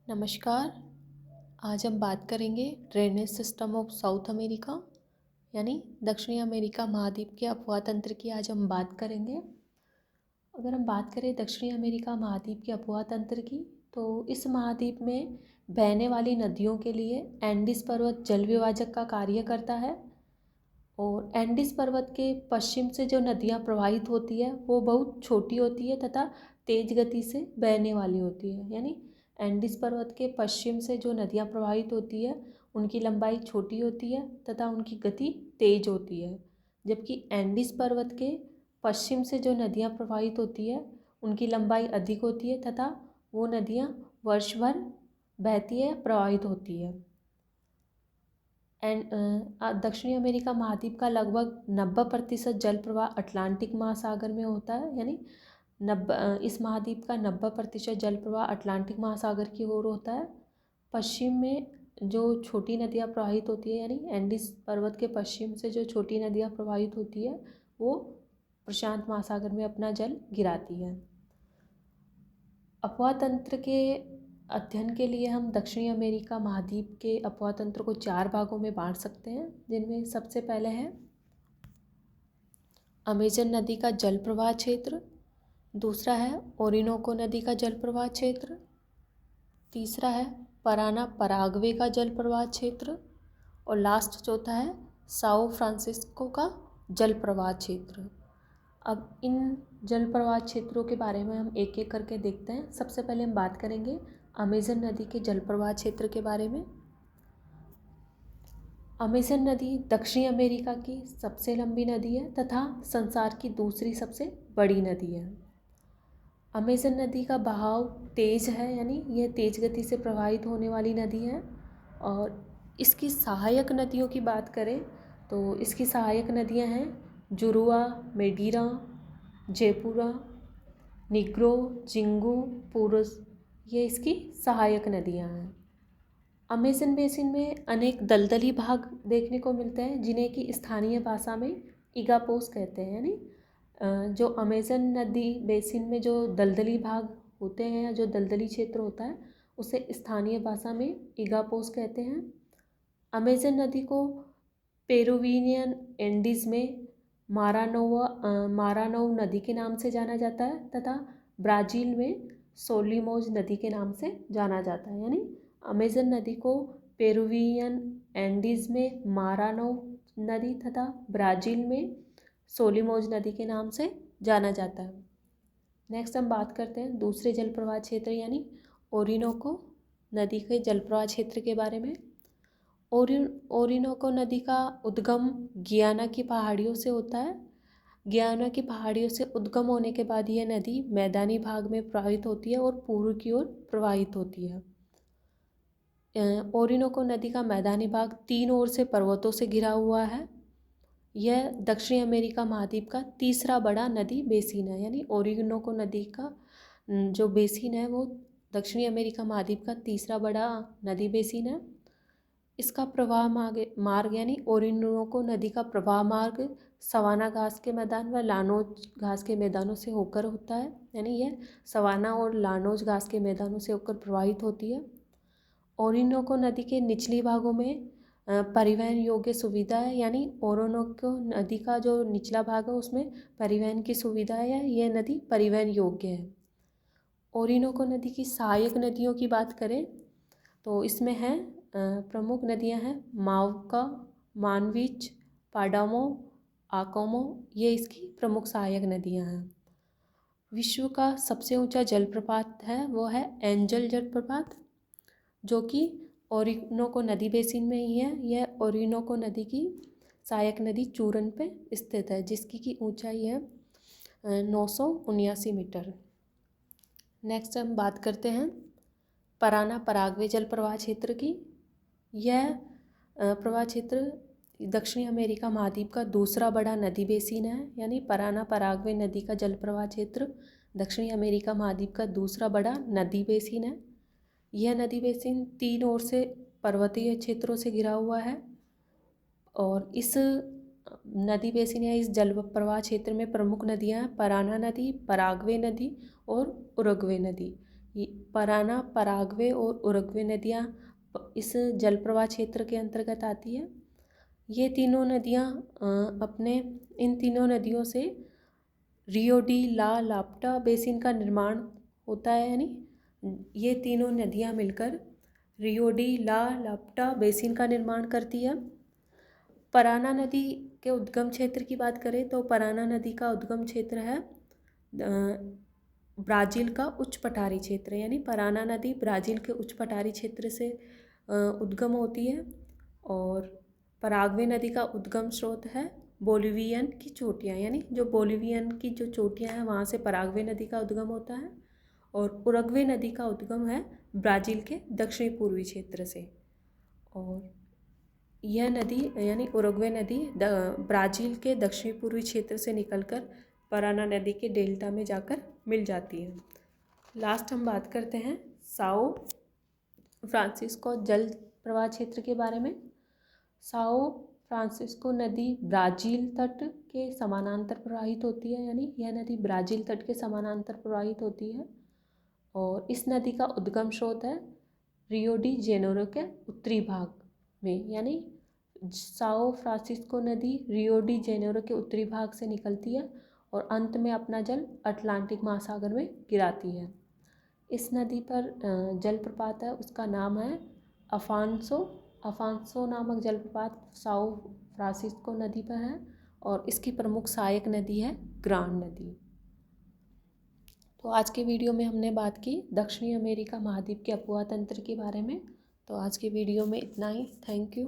नमस्कार। आज हम बात करेंगे drainage system of south America यानी दक्षिणी अमेरिका महाद्वीप के अपवाह तंत्र की आज हम बात करेंगे। अगर हम बात करें दक्षिणी अमेरिका महाद्वीप के अपवाह तंत्र की, तो इस महाद्वीप में बहने वाली नदियों के लिए एंडीज पर्वत जल विभाजक का कार्य करता है। और एंडीज पर्वत के पश्चिम से जो नदियाँ प्रवाहित होती है वो बहुत छोटी होती है तथा तेज गति से बहने वाली होती है। यानी एंडीज पर्वत के पश्चिम से जो नदियाँ प्रवाहित होती है उनकी लंबाई छोटी होती है तथा उनकी गति तेज होती है, जबकि एंडीज पर्वत के पश्चिम से जो नदियाँ प्रवाहित होती है उनकी लंबाई अधिक होती है तथा वो नदियाँ वर्ष भर बहती है, प्रवाहित होती है। दक्षिणी अमेरिका महाद्वीप का लगभग 90% जल प्रवाह अटलांटिक महासागर में होता है। यानी इस महाद्वीप का 90% जल प्रवाह अटलांटिक महासागर की ओर होता है। पश्चिम में जो छोटी नदियाँ प्रवाहित होती है, यानी एंडीज पर्वत के पश्चिम से जो छोटी नदियाँ प्रवाहित होती है वो प्रशांत महासागर में अपना जल गिराती है। अपवाह तंत्र के अध्ययन के लिए हम दक्षिणी अमेरिका महाद्वीप के अपवाह तंत्र को 4 भागों में बांट सकते हैं, जिनमें सबसे पहले है अमेजन नदी का जल प्रवाह क्षेत्र, दूसरा है ओरिनोको नदी का जल प्रवाह क्षेत्र, तीसरा है पराना पराग्वे का जल प्रवाह क्षेत्र और लास्ट चौथा है साओ फ्रांसिस्को का जल प्रवाह क्षेत्र। अब इन जल प्रवाह क्षेत्रों के बारे में हम एक एक करके देखते हैं। सबसे पहले हम बात करेंगे अमेजन नदी के जल प्रवाह क्षेत्र के बारे में। अमेजन नदी दक्षिणी अमेरिका की सबसे लंबी नदी है तथा संसार की दूसरी सबसे बड़ी नदी है। अमेजन नदी का बहाव तेज है, यानी यह तेज गति से प्रवाहित होने वाली नदी है। और इसकी सहायक नदियों की बात करें तो इसकी सहायक नदियां हैं जुरुआ, मेडीरा, जयपुरा, निग्रो, जिंगू, पुरुष। ये इसकी सहायक नदियां हैं। अमेजन बेसिन में अनेक दलदली भाग देखने को मिलते हैं, जिन्हें कि स्थानीय भाषा में इगापोस कहते हैं। यानी जो अमेजन नदी बेसिन में जो दलदली भाग होते हैं, जो दलदली क्षेत्र होता है, उसे स्थानीय भाषा में इगापोस कहते हैं। अमेजन नदी को पेरुविनियन एंडीज में मारानोव नदी के नाम से जाना जाता है तथा ब्राज़ील में सोलिमोज नदी के नाम से जाना जाता है। यानी अमेजन नदी को पेरुवियन एंडीज में मारानोव नदी तथा ब्राज़ील में सोलिमोज नदी के नाम से जाना जाता है। नेक्स्ट हम बात करते हैं दूसरे जल प्रवाह क्षेत्र यानी ओरिनोको नदी के जल प्रवाह क्षेत्र के बारे में। ओरिनोको नदी का उद्गम गियाना की पहाड़ियों से होता है। गियाना की पहाड़ियों से उद्गम होने के बाद यह नदी मैदानी भाग में प्रवाहित होती है और पूर्व की ओर प्रवाहित होती है। ओरिनोको नदी का मैदानी भाग 3 ओर से पर्वतों से घिरा हुआ है। यह दक्षिणी अमेरिका महाद्वीप का तीसरा बड़ा नदी बेसिन है। यानी ओरिनोको नदी का जो बेसिन है वो दक्षिणी अमेरिका महाद्वीप का तीसरा बड़ा नदी बेसिन है। इसका प्रवाह मार्ग यानी ओरिनोको नदी का प्रवाह मार्ग सवाना घास के मैदान व लानोज घास के मैदानों से होकर होता है। यानी यह सवाना और लानोज घास के मैदानों से होकर प्रवाहित होती है। ओरिनोको नदी के निचली भागों में परिवहन योग्य सुविधा है। यानी ओरिनोको नदी का जो निचला भाग है उसमें परिवहन की सुविधा है, यह नदी परिवहन योग्य है। ओरिनोको नदी की सहायक नदियों की बात करें तो इसमें है प्रमुख नदियां हैं मावका, मानविच, पाडामो, आकोमो। ये इसकी प्रमुख सहायक नदियां हैं। विश्व का सबसे ऊंचा जलप्रपात है वो है एंजल जलप्रपात, जो कि ओरिनोको नदी बेसिन में ही है। यह ओरिनोको नदी की सहायक नदी चूरन पे स्थित है, जिसकी की ऊंचाई है 979 मीटर। नेक्स्ट हम बात करते हैं पराना पराग्वे जल प्रवाह क्षेत्र की। यह प्रवाह क्षेत्र दक्षिणी अमेरिका महाद्वीप का दूसरा बड़ा नदी बेसिन है। यानी पराना पराग्वे नदी का जल प्रवाह क्षेत्र दक्षिणी अमेरिका महाद्वीप का दूसरा बड़ा नदी बेसिन है। यह नदी बेसिन 3 ओर से पर्वतीय क्षेत्रों से घिरा हुआ है। और इस नदी बेसिन या इस जल प्रवाह क्षेत्र में प्रमुख नदियां पराना नदी, पराग्वे नदी और उरुग्वे नदी। पराना, पराग्वे और उरुग्वे नदियाँ इस जल प्रवाह क्षेत्र के अंतर्गत आती है। ये तीनों नदियाँ इन तीनों नदियों से रियो डी ला लाप्टा बेसिन का निर्माण होता है, यानी ये तीनों नदियाँ मिलकर रियो डी ला लाप्टा बेसिन का निर्माण करती है। पराना नदी के उद्गम क्षेत्र की बात करें तो पराना नदी का उद्गम क्षेत्र है ब्राज़ील का उच्च पठारी क्षेत्र, यानी पराना नदी ब्राज़ील के उच्च पठारी क्षेत्र से उद्गम होती है। और पराग्वे नदी का उद्गम स्रोत है बोलिवियन की चोटियाँ, यानी जो बोलिवियन की जो चोटियाँ हैं वहाँ से पराग्वे नदी का उद्गम होता है। और उरुग्वे नदी का उद्गम है ब्राज़ील के दक्षिणी पूर्वी क्षेत्र से। और यह नदी यानी उरुग्वे नदी ब्राज़ील के दक्षिणी पूर्वी क्षेत्र से निकलकर पराना नदी के डेल्टा में जाकर मिल जाती है। लास्ट हम बात करते हैं साओ फ्रांसिस्को जल प्रवाह क्षेत्र के बारे में। साओ फ्रांसिस्को नदी ब्राज़ील तट के समानांतर प्रवाहित होती है, यानी यह नदी ब्राज़ील तट के समानांतर प्रवाहित होती है। और इस नदी का उद्गम स्रोत है रियो डी जेनेरो के उत्तरी भाग में, यानी साओ फ्रांसिस्को नदी रियो डी जेनेरो के उत्तरी भाग से निकलती है और अंत में अपना जल अटलांटिक महासागर में गिराती है। इस नदी पर जलप्रपात है, उसका नाम है अफान्सो नामक जलप्रपात साओ फ्रांसिस्को नदी पर है। और इसकी प्रमुख सहायक नदी है ग्रांड नदी। तो आज के वीडियो में हमने बात की दक्षिणी अमेरिका महाद्वीप के अपवाह तंत्र के बारे में। तो आज के वीडियो में इतना ही। Thank you.